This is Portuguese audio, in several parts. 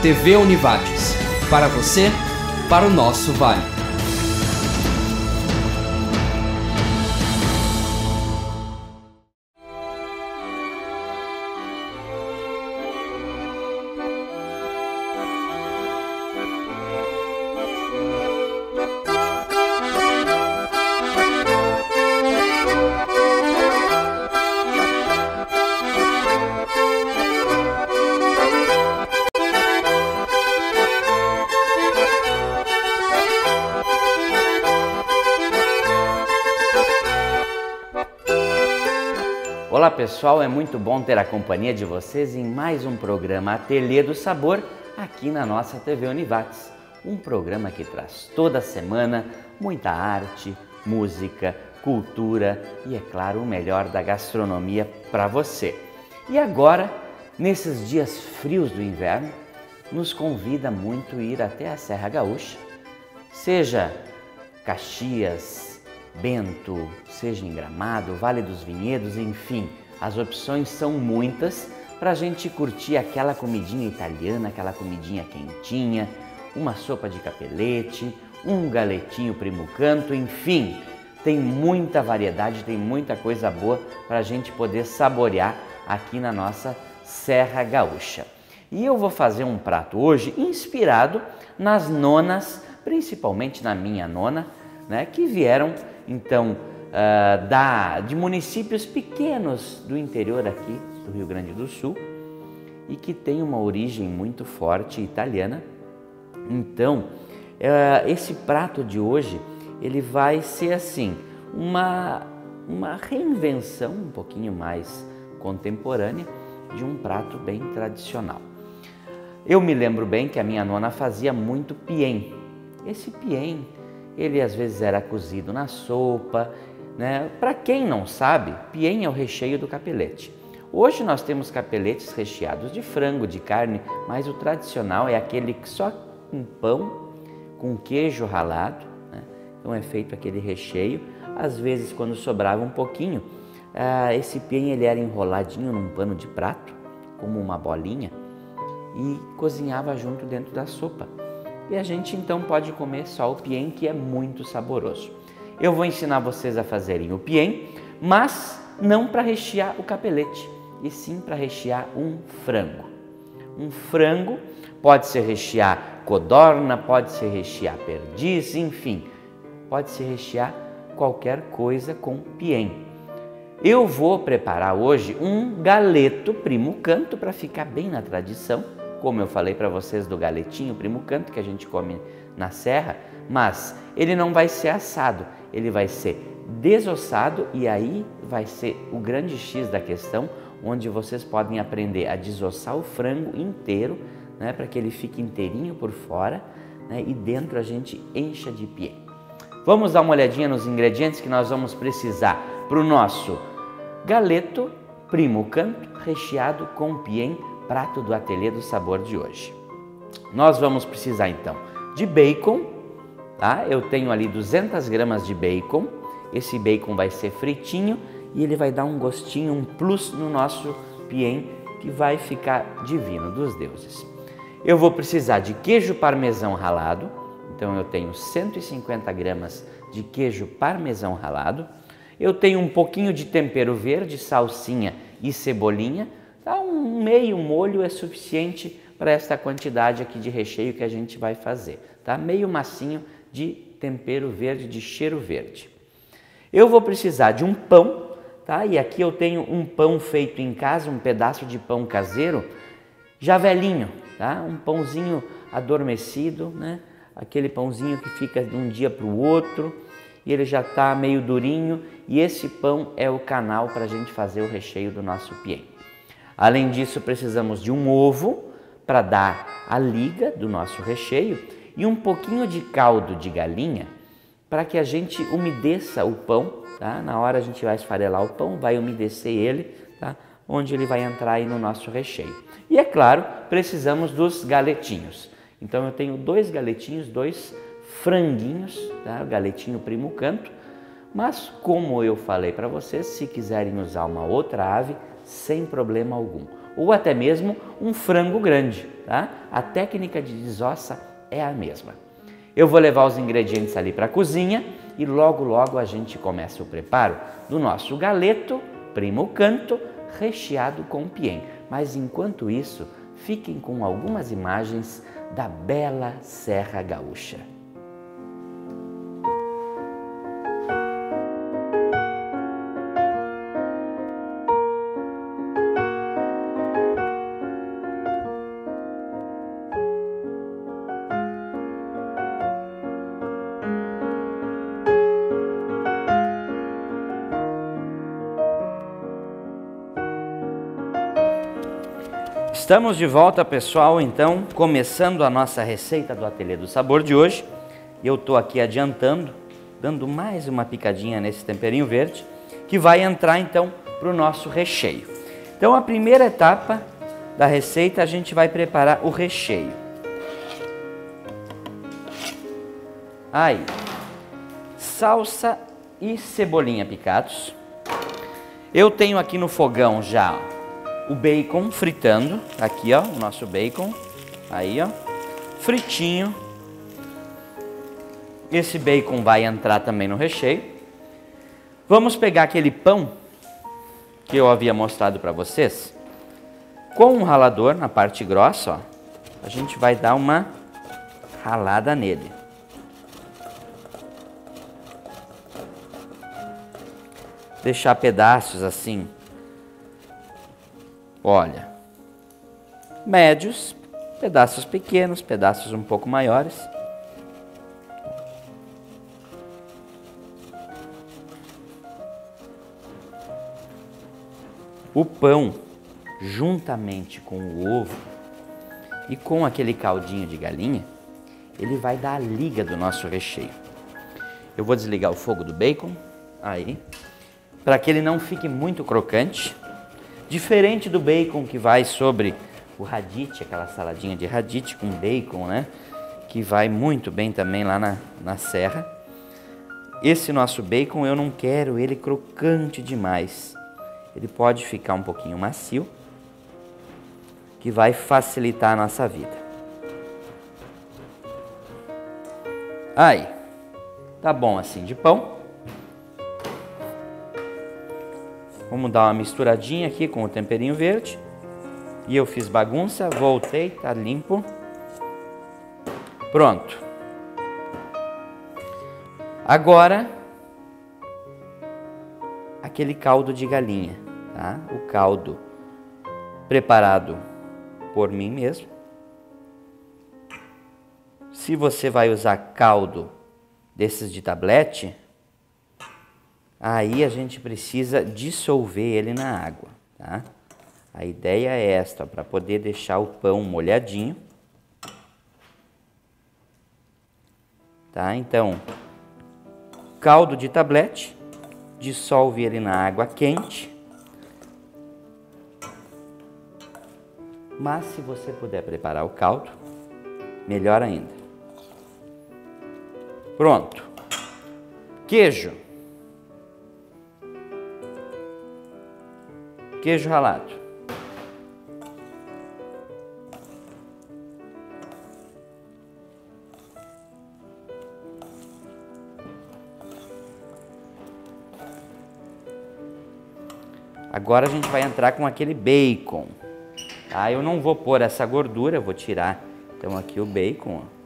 TV Univates. Para você, para o nosso vale. Olá pessoal, é muito bom ter a companhia de vocês em mais um programa Ateliê do Sabor aqui na nossa TV Univates. Um programa que traz toda semana muita arte, música, cultura e, é claro, o melhor da gastronomia para você. E agora, nesses dias frios do inverno, nos convida muito a ir até a Serra Gaúcha, seja Caxias, Bento, seja em Gramado, Vale dos Vinhedos, enfim, as opções são muitas para a gente curtir aquela comidinha italiana, aquela comidinha quentinha, uma sopa de capelete, um galetinho primo canto, enfim, tem muita variedade, tem muita coisa boa para a gente poder saborear aqui na nossa Serra Gaúcha. E eu vou fazer um prato hoje inspirado nas nonas, principalmente na minha nona, né, que vieram então de municípios pequenos do interior aqui do Rio Grande do Sul e que tem uma origem muito forte italiana. Então, esse prato de hoje, ele vai ser assim, uma reinvenção um pouquinho mais contemporânea de um prato bem tradicional. Eu me lembro bem que a minha nona fazia muito piém. Esse piém, ele às vezes era cozido na sopa, né? Para quem não sabe, piém é o recheio do capelete. Hoje nós temos capeletes recheados de frango, de carne, mas o tradicional é aquele só com pão, com queijo ralado, né? Então é feito aquele recheio. Às vezes, quando sobrava um pouquinho, esse piém ele era enroladinho num pano de prato, como uma bolinha, e cozinhava junto dentro da sopa. E a gente então pode comer só o piém, que é muito saboroso. Eu vou ensinar vocês a fazerem o piém, mas não para rechear o capelete, e sim para rechear um frango. Um frango pode se rechear codorna, pode se rechear perdiz, enfim, pode se rechear qualquer coisa com piém. Eu vou preparar hoje um galeto primo canto para ficar bem na tradição, como eu falei para vocês do galetinho primo canto que a gente come na serra, mas ele não vai ser assado, ele vai ser desossado e aí vai ser o grande X da questão, onde vocês podem aprender a desossar o frango inteiro, né, para que ele fique inteirinho por fora, né, e dentro a gente encha de piém. Vamos dar uma olhadinha nos ingredientes que nós vamos precisar para o nosso galeto primo canto recheado com piém, prato do Ateliê do Sabor de hoje. Nós vamos precisar então de bacon, tá? Eu tenho ali 200 gramas de bacon. Esse bacon vai ser fritinho e ele vai dar um gostinho, um plus no nosso piém que vai ficar divino dos deuses. Eu vou precisar de queijo parmesão ralado, então eu tenho 150 gramas de queijo parmesão ralado. Eu tenho um pouquinho de tempero verde, salsinha e cebolinha. Um meio molho é suficiente para esta quantidade aqui de recheio que a gente vai fazer, tá? Meio massinho de tempero verde, de cheiro verde. Eu vou precisar de um pão, tá? E aqui eu tenho um pão feito em casa, um pedaço de pão caseiro, já velhinho, tá? Um pãozinho adormecido, né? Aquele pãozinho que fica de um dia para o outro e ele já está meio durinho, e esse pão é o canal para a gente fazer o recheio do nosso piém. Além disso, precisamos de um ovo para dar a liga do nosso recheio e um pouquinho de caldo de galinha para que a gente umedeça o pão, tá? Na hora a gente vai esfarelar o pão, vai umedecer ele, tá? Onde ele vai entrar aí no nosso recheio. E é claro, precisamos dos galetinhos. Então eu tenho 2 galetinhos, 2 franguinhos, tá? O galetinho primo canto. Mas como eu falei para vocês, se quiserem usar uma outra ave, sem problema algum. ou até mesmo um frango grande, tá? A técnica de desossa é a mesma. Eu vou levar os ingredientes ali para a cozinha e logo logo a gente começa o preparo do nosso galeto primo canto recheado com piém. Mas enquanto isso, fiquem com algumas imagens da bela Serra Gaúcha. Estamos de volta, pessoal, então, começando a nossa receita do Ateliê do Sabor de hoje. Eu estou aqui adiantando, dando mais uma picadinha nesse temperinho verde, que vai entrar, então, para o nosso recheio. Então, a primeira etapa da receita, a gente vai preparar o recheio. Aí, salsa e cebolinha picados. Eu tenho aqui no fogão já, ó, o bacon fritando, aqui ó, o nosso bacon, aí ó, fritinho. Esse bacon vai entrar também no recheio. Vamos pegar aquele pão que eu havia mostrado para vocês, com um ralador na parte grossa, ó, a gente vai dar uma ralada nele. Deixar pedaços assim, olha, médios, pedaços pequenos, pedaços um pouco maiores. O pão, juntamente com o ovo e com aquele caldinho de galinha, ele vai dar a liga do nosso recheio. Eu vou desligar o fogo do bacon, aí, para que ele não fique muito crocante. Diferente do bacon que vai sobre o radite, aquela saladinha de radite com bacon, né? Que vai muito bem também lá na serra. Esse nosso bacon eu não quero ele crocante demais. Ele pode ficar um pouquinho macio, que vai facilitar a nossa vida. Aí, tá bom assim de pão. Vamos dar uma misturadinha aqui com o temperinho verde. E eu fiz bagunça, voltei, tá limpo. Pronto. Agora, aquele caldo de galinha, tá? O caldo preparado por mim mesmo. Se você vai usar caldo desses de tablete, aí a gente precisa dissolver ele na água, tá? A ideia é esta, para poder deixar o pão molhadinho. Tá? Então, caldo de tablete, dissolve ele na água quente. Mas se você puder preparar o caldo, melhor ainda. Pronto. Queijo. Queijo ralado. Agora a gente vai entrar com aquele bacon. Tá? Eu não vou pôr essa gordura, eu vou tirar então aqui o bacon. Ó.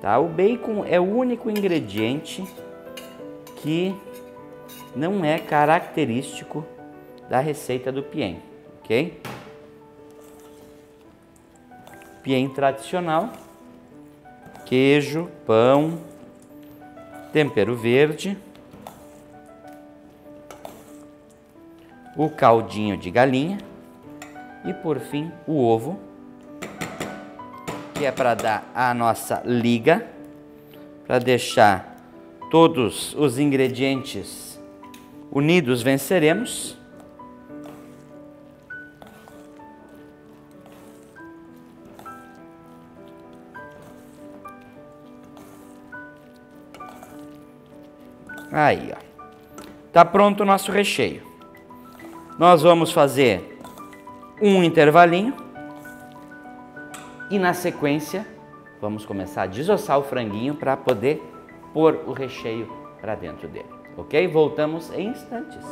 Tá? O bacon é o único ingrediente que não é característico da receita do piém, ok? Piém tradicional, queijo, pão, tempero verde, o caldinho de galinha e por fim o ovo, que é para dar a nossa liga, para deixar todos os ingredientes unidos venceremos. Aí, ó. Tá pronto o nosso recheio. Nós vamos fazer um intervalinho e na sequência vamos começar a desossar o franguinho para poder pôr o recheio para dentro dele, ok? Voltamos em instantes.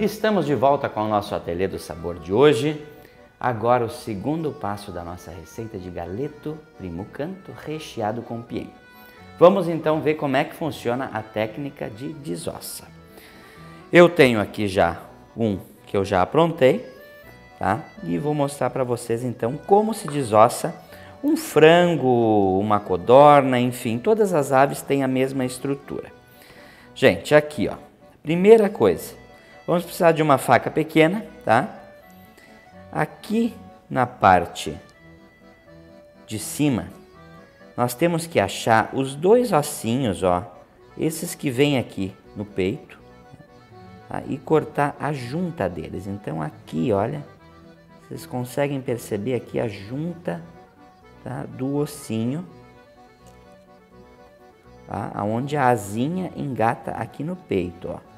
Estamos de volta com o nosso Ateliê do Sabor de hoje. Agora o segundo passo da nossa receita de galeto primo canto recheado com pihen. Vamos então ver como é que funciona a técnica de desossa. Eu tenho aqui já um que eu já aprontei, tá? E vou mostrar para vocês então como se desossa um frango, uma codorna, enfim, todas as aves têm a mesma estrutura. Gente, aqui ó, primeira coisa, vamos precisar de uma faca pequena, tá? Aqui na parte de cima, nós temos que achar os dois ossinhos, ó, esses que vêm aqui no peito, tá? E cortar a junta deles. Então aqui, olha, vocês conseguem perceber aqui a junta, tá, do ossinho, tá? Onde a asinha engata aqui no peito, ó.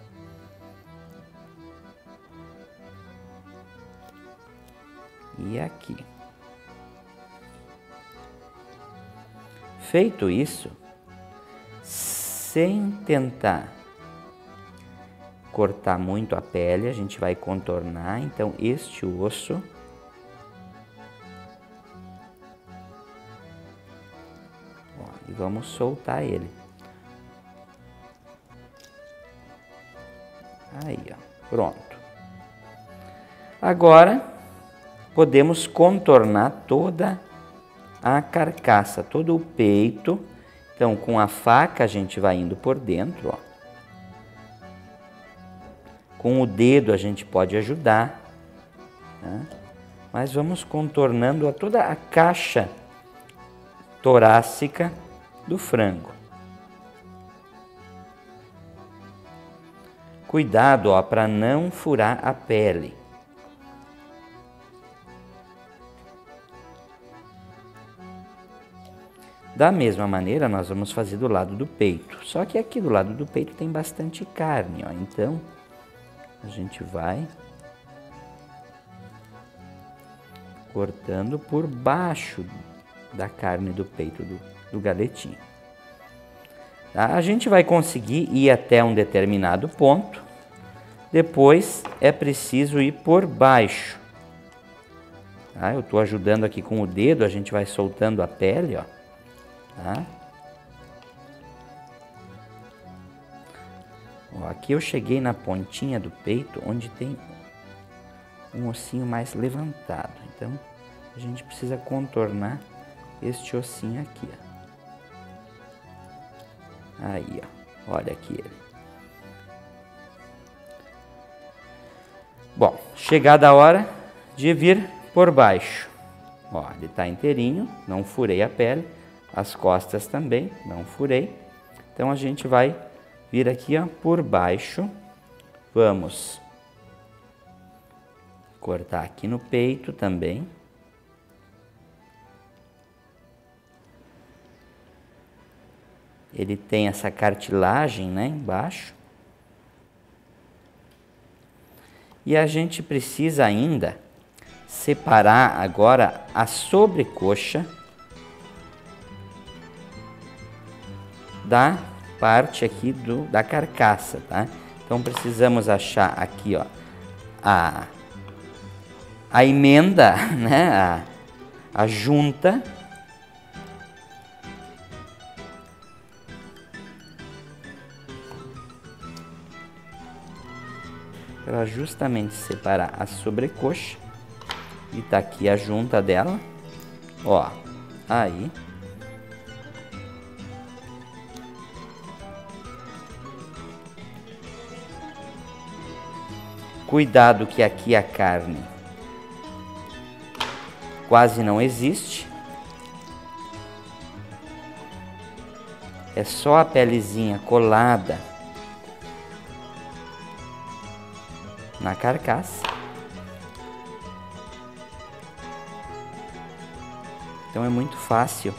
E aqui. Feito isso, sem tentar cortar muito a pele, a gente vai contornar então este osso. Ó, e vamos soltar ele. Aí, ó, pronto. Agora podemos contornar toda a carcaça, todo o peito. Então, com a faca a gente vai indo por dentro, ó. Com o dedo a gente pode ajudar, né? Mas vamos contornando toda a caixa torácica do frango. Cuidado, ó, para não furar a pele. Da mesma maneira, nós vamos fazer do lado do peito. Só que aqui do lado do peito tem bastante carne, ó. Então, a gente vai cortando por baixo da carne do peito do galetinho. Tá? A gente vai conseguir ir até um determinado ponto. Depois, é preciso ir por baixo. Tá? Eu estou ajudando aqui com o dedo, a gente vai soltando a pele, ó. Tá? Ó, aqui eu cheguei na pontinha do peito, onde tem um ossinho mais levantado. Então, a gente precisa contornar este ossinho aqui, ó. Aí, ó. Olha aqui ele. Bom, chegada a hora de vir por baixo. Ó, ele tá inteirinho, não furei a pele. As costas também, não furei. Então, a gente vai vir aqui, ó, por baixo. Vamos cortar aqui no peito também. Ele tem essa cartilagem, né, embaixo. E a gente precisa ainda separar agora a sobrecoxa da parte aqui da carcaça, tá? Então precisamos achar aqui, ó, a emenda, né, a junta. Para justamente separar a sobrecoxa. E tá aqui a junta dela, ó, aí. Cuidado que aqui a carne quase não existe. é só a pelezinha colada na carcaça. Então é muito fácil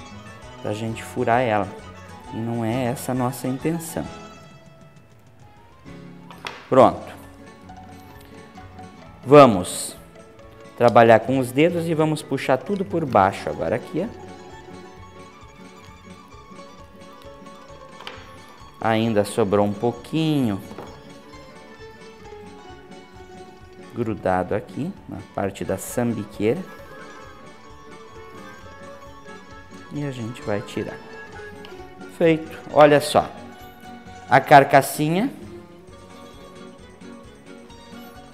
pra gente furar ela. E não é essa a nossa intenção. Pronto. Vamos trabalhar com os dedos e vamos puxar tudo por baixo agora aqui, ó. Ainda sobrou um pouquinho grudado aqui na parte da sambiqueira. E a gente vai tirar. Feito. Olha só. A carcassinha.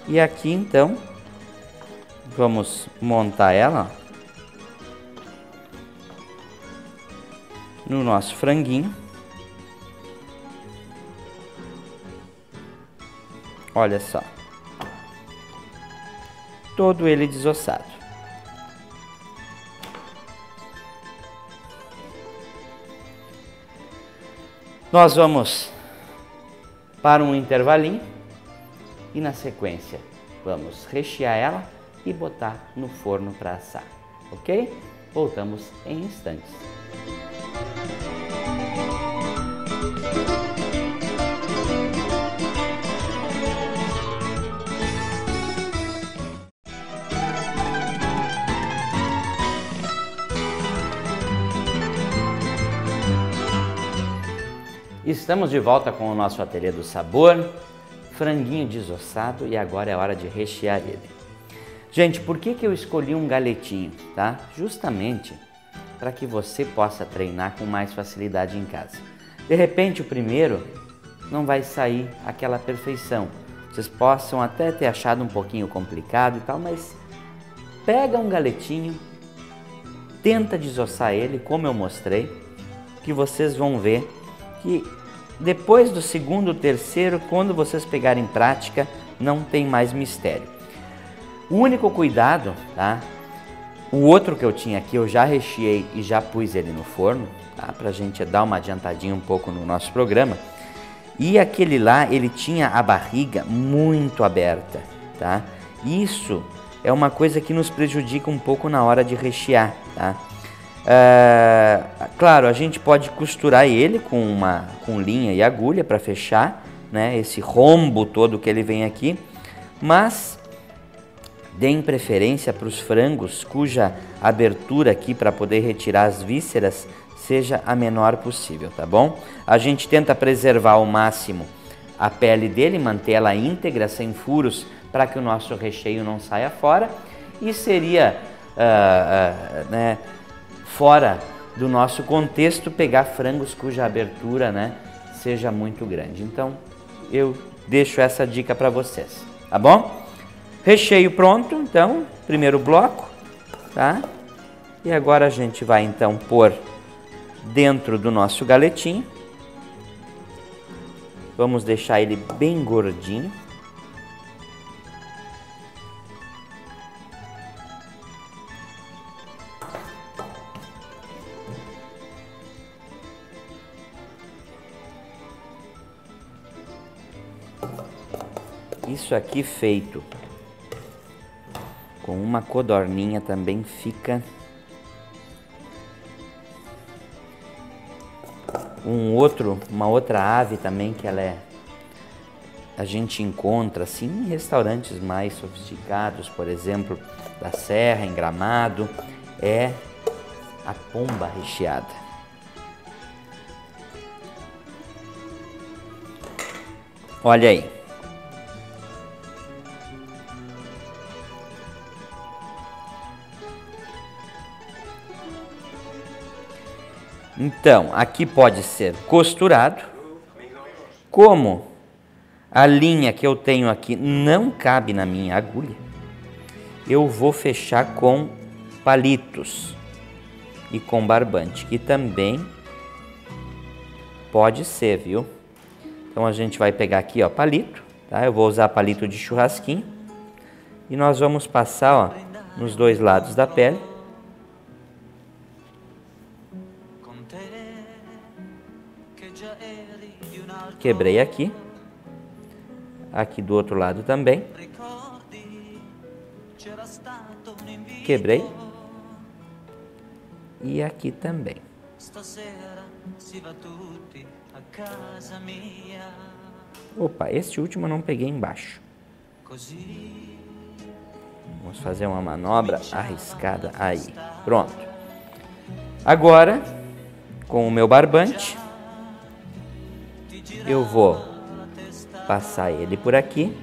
E aqui então, vamos montar ela, ó, no nosso franguinho. Olha só. Todo ele desossado. Nós vamos para um intervalinho e na sequência vamos rechear ela e botar no forno para assar, ok? Voltamos em instantes. Estamos de volta com o nosso Ateliê do Sabor, franguinho desossado, e agora é hora de rechear ele. Gente, por que eu escolhi um galetinho, tá? Justamente para que você possa treinar com mais facilidade em casa. De repente o primeiro não vai sair aquela perfeição. Vocês possam até ter achado um pouquinho complicado e tal, mas pega um galetinho, tenta desossar ele, como eu mostrei, que vocês vão ver que depois do segundo, terceiro, quando vocês pegarem prática, não tem mais mistério. O único cuidado, tá? O outro que eu tinha aqui, eu já recheei e já pus ele no forno, tá? Pra gente dar uma adiantadinha um pouco no nosso programa. E aquele lá, ele tinha a barriga muito aberta, tá? Isso é uma coisa que nos prejudica um pouco na hora de rechear, tá? Claro, a gente pode costurar ele com linha e agulha para fechar, né, esse rombo todo que ele vem aqui, mas deem preferência para os frangos cuja abertura aqui para poder retirar as vísceras seja a menor possível, tá bom? A gente tenta preservar ao máximo a pele dele, manter ela íntegra, sem furos, para que o nosso recheio não saia fora, e seria né, fora do nosso contexto pegar frangos cuja abertura, né, seja muito grande. Então eu deixo essa dica para vocês, tá bom? Recheio pronto, então, primeiro bloco, tá? E agora a gente vai então pôr dentro do nosso galetinho. Vamos deixar ele bem gordinho. Isso aqui feito com uma codorninha também fica uma outra ave também que a gente encontra assim em restaurantes mais sofisticados, por exemplo, da Serra, em Gramado, é a pomba recheada. Olha aí. Então, aqui pode ser costurado, como a linha que eu tenho aqui não cabe na minha agulha, eu vou fechar com palitos e com barbante, que também pode ser, viu? Então a gente vai pegar aqui, ó, palito, tá? Eu vou usar palito de churrasquinho e nós vamos passar, ó, nos dois lados da pele. Quebrei aqui. Aqui do outro lado também. Quebrei. E aqui também. Opa, este último eu não peguei embaixo. Vamos fazer uma manobra arriscada aí. Pronto. Agora, com o meu barbante, eu vou passar ele por aqui.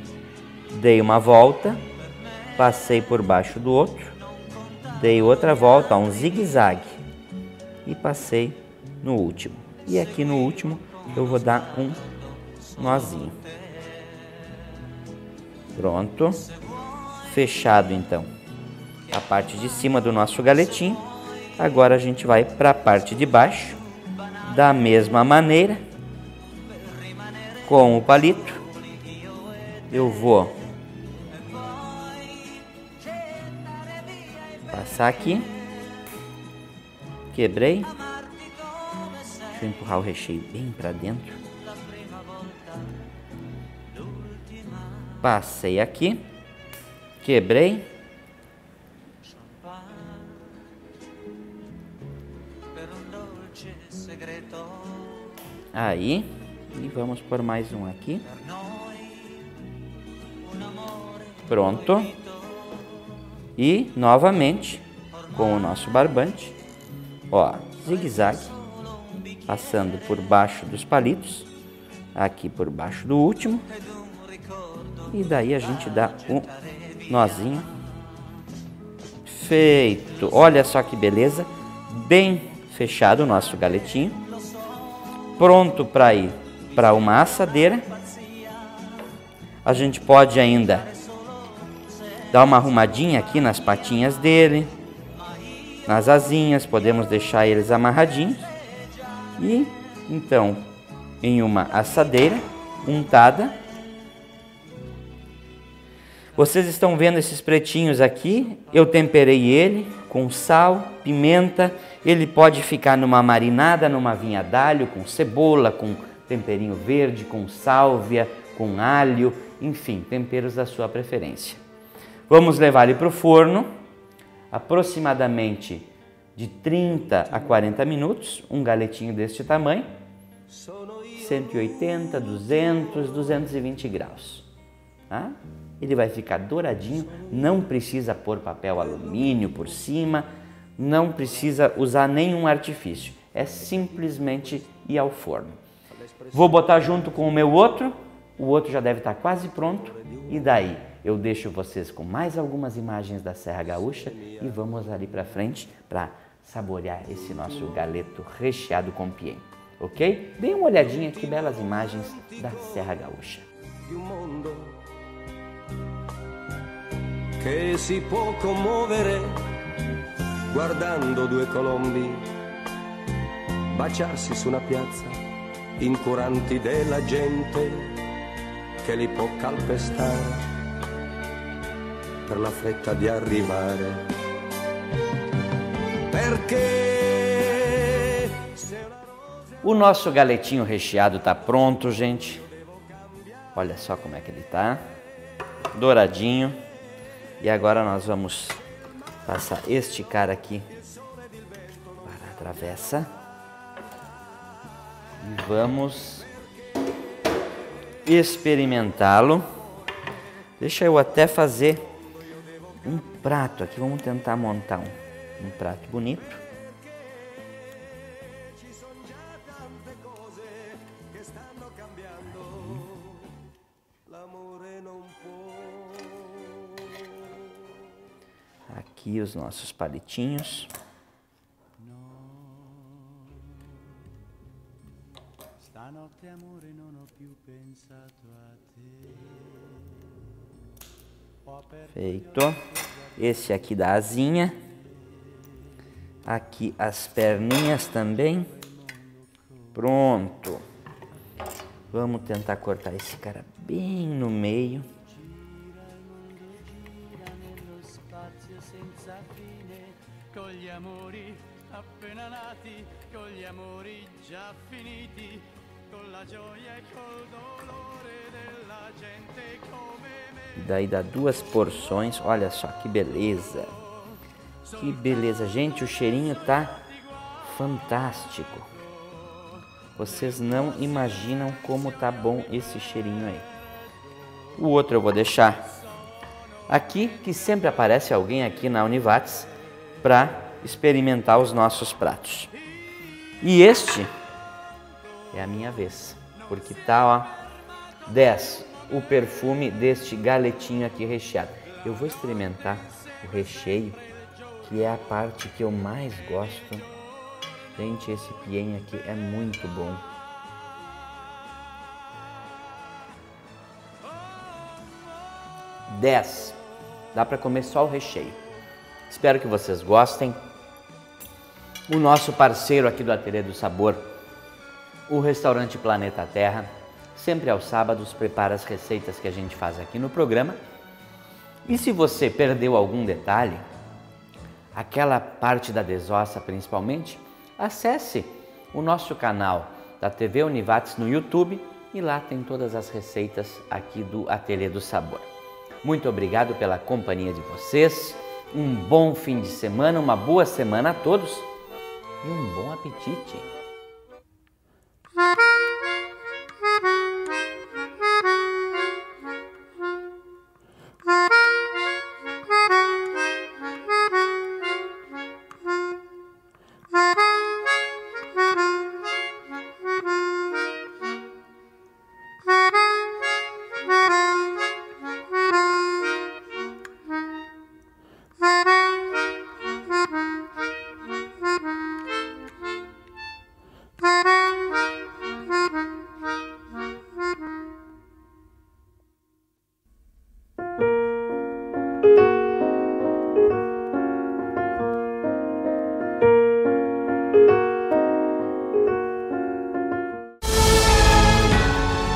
Dei uma volta, passei por baixo do outro, dei outra volta, um zigue-zague e passei no último. E aqui no último eu vou dar um nozinho. Pronto. Fechado então a parte de cima do nosso galetinho. Agora a gente vai para a parte de baixo da mesma maneira. Com o palito eu vou passar aqui. Quebrei. Deixa eu empurrar o recheio bem para dentro. Passei aqui. Quebrei. Aí. E vamos por mais um aqui. Pronto. E novamente com o nosso barbante. Ó, zigue-zague. Passando por baixo dos palitos. Aqui por baixo do último. E daí a gente dá um nozinho. Feito. Olha só que beleza. Bem fechado o nosso galetinho. Pronto para ir para uma assadeira. A gente pode ainda dar uma arrumadinha aqui nas patinhas dele, nas asinhas, podemos deixar eles amarradinhos. E então, em uma assadeira untada, vocês estão vendo esses pretinhos aqui, eu temperei ele com sal, pimenta, ele pode ficar numa marinada, numa vinha d'alho, com cebola, com temperinho verde, com sálvia, com alho, enfim, temperos da sua preferência. Vamos levar ele para o forno, aproximadamente de 30 a 40 minutos, um galetinho deste tamanho, 180, 200, 220 graus. Tá? Ele vai ficar douradinho, não precisa pôr papel alumínio por cima, não precisa usar nenhum artifício, é simplesmente ir ao forno. Vou botar junto com o meu outro, o outro já deve estar quase pronto, e daí eu deixo vocês com mais algumas imagens da Serra Gaúcha e vamos ali para frente para saborear esse nosso galeto recheado com pihen, ok? Dê uma olhadinha, que belas imagens da Serra Gaúcha. Che si può commuovere guardando due colombi baciarsi su una piazza incuranti della gente che li può calpestare per la fretta di arrivare. Perché o nosso galetinho recheado está pronto, gente. Olha só como é que ele tá, douradinho. E agora nós vamos passar este cara aqui para a travessa e vamos experimentá-lo. Deixa eu até fazer um prato aqui, vamos tentar montar um prato bonito. Aqui os nossos palitinhos. Feito. Esse aqui da asinha. Aqui as perninhas também. Pronto. Vamos tentar cortar esse cara bem no meio. appena nati, con gli amori già finiti, con la gioia e col dolore della gente come me. Daí dá 2 porções, olha só que beleza. Que beleza, gente, o cheirinho tá fantástico. Vocês não imaginam como tá bom esse cheirinho aí. O outro eu vou deixar aqui, que sempre aparece alguém aqui na Univates para experimentar os nossos pratos. E este é a minha vez, porque tá, ó, 10 o perfume deste galetinho aqui recheado. Eu vou experimentar o recheio, que é a parte que eu mais gosto. Gente, esse pihen aqui é muito bom. Dá para comer só o recheio. Espero que vocês gostem. O nosso parceiro aqui do Ateliê do Sabor, o restaurante Planeta Terra, sempre aos sábados prepara as receitas que a gente faz aqui no programa. E se você perdeu algum detalhe, aquela parte da desossa principalmente, acesse o nosso canal da TV Univates no YouTube e lá tem todas as receitas aqui do Ateliê do Sabor. Muito obrigado pela companhia de vocês, um bom fim de semana, uma boa semana a todos e um bom apetite!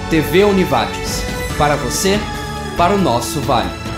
TV Univates, para você, para o nosso vale.